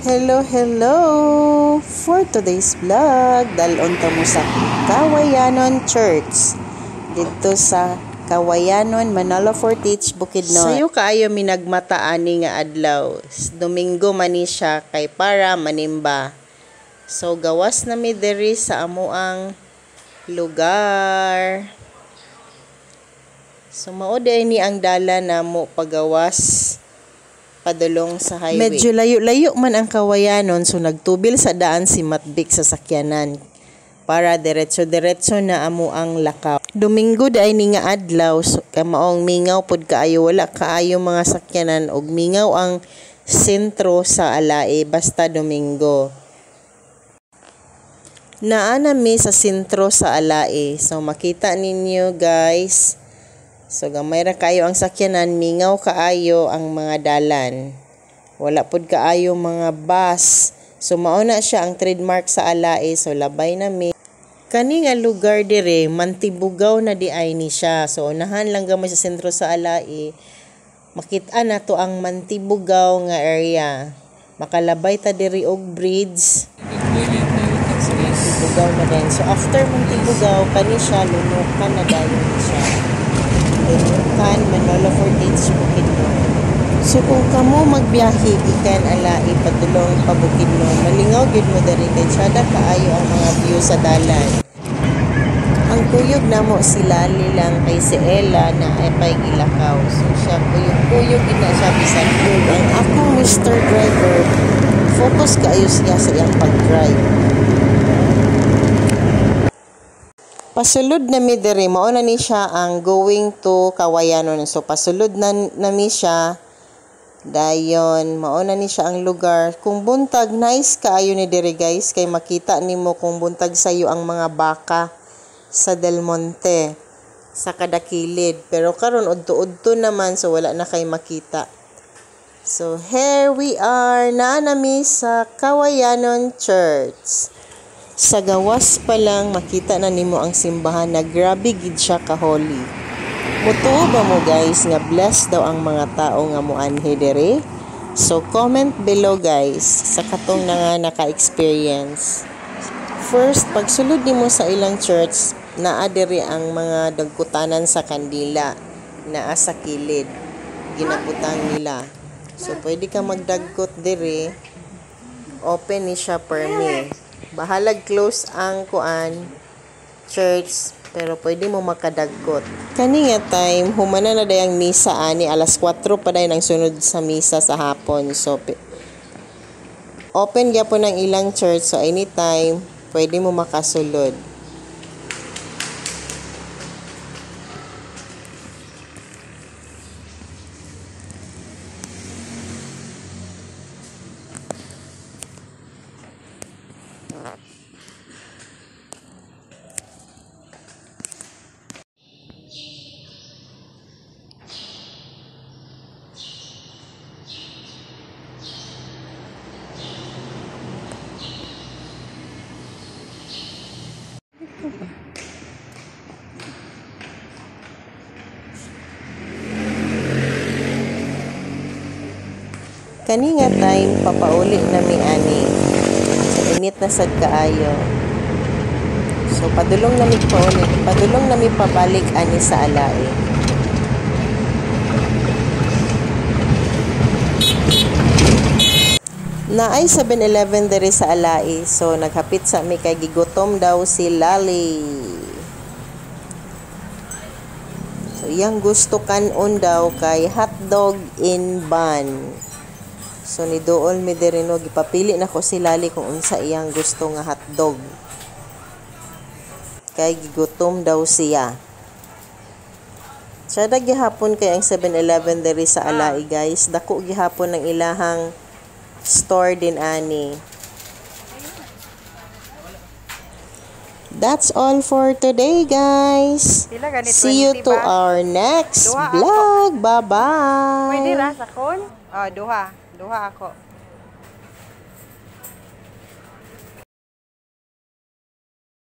Hello! For today's vlog, dalon ta mo sa Kawayanon Church. Dito sa Kawayanon, Manalo Fortich, Bukidnon. Sayo kaayo minagmata ani nga adlaw. Domingo man ni siya kay para manimba. So gawas na mi diri sa amuang lugar. So mao ni ang dala namo pagawas padulong sa highway. Medyo layo-layo man ang Kawayanon, so nagtubil sa daan si Matbik sa sakyanan para diretso-diretso na amo ang lakaw. Domingo day ni nga adlaw, so kamaong mingaw pod kaayo, wala kaayo mga sakyanan og mingaw ang sentro sa Alae basta Domingo. Naa mi sa sentro sa Alae, so makita ninyo guys. So gamay ra kaayo ang sakyanan, mingaw kaayo ang mga dalan. Wala pod kaayo mga bus. So mao na siya ang trademark sa Alae, so labay na mi. Kani nga lugar dire, Mantibugaw na di ay ni siya. So unahan lang gamay sa sentro sa Alae. Makita na to ang Mantibugaw nga area. Makalabay ta diri og bridge. Mantibugaw na din. So after Mantibugaw, kani siya Lunukan na dayon siya. Lunukan, Manalo Fortich, Bukidnon. So kung kamo magbiyahe ikan Alae padulong pa Bukidnon, malingaw gyud mo diri kay sada kaayo ang mga view sa dalan. Ang kuyog namo si Lali lang kay si Ella na ay pay gilakaw. So siya kuyog ina siya bisan kuyog. Ang akong Mr. Driver, focus kaayo siya sa iyang pag-drive. Pasulod na mi diri, mao na ni siya ang going to Kawayanon. So pasulod na mi siya. Dayon, mao na ni siya ang lugar. Kung buntag, nice kaayo ni diri guys, kay makita nimo kung buntag sayo ang mga baka sa Del Monte sa kada kilid. Pero karon udto-udto naman, so wala na kay makita. So here we are, naanami sa Kawayanon Church. Sa gawas pa lang makita na nimo ang simbahan na grabe gid siya ka holy. Mutuo ba mo guys nga blessed daw ang mga tao nga moanhi diri? So comment below guys sa katong nga naka-experience. First, pagsulod nimo sa ilang church, naa diri ang mga dagkutanan sa kandila naa sa kilid. Ginabutang nila. So pwede ka magdagkot diri. Open ni siya per me. Bahalag close ang church, pero pwede mo makadagkot. Kani nga time, humana na dayang misa ani, alas 4 pa day nang sunod sa misa sa hapon. So, open gyapon ang ilang church, so anytime, pwede mo makasulod. Kani nga time, papauli na mi ani. So, init na sad kaayo. So, padulong na mi pabalik ani sa Alae. Naay 7-Eleven diri sa Alae. So, naghapit sa mi kay gigutom daw si Lali. So, iyang gusto kanon daw kay hotdog in bun. So ni dool mi diri no, gipapili na ko si Lali kung unsa iyang gusto nga hotdog. Kay gigutom daw siya. Sada gihapon kay ang 7-Eleven diri sa Alae guys. Dako gihapon ng ilahang store din ani. That's all for today guys. See you to our next vlog. Bye-bye. Pwede ra sa kon? Oh, duha ako.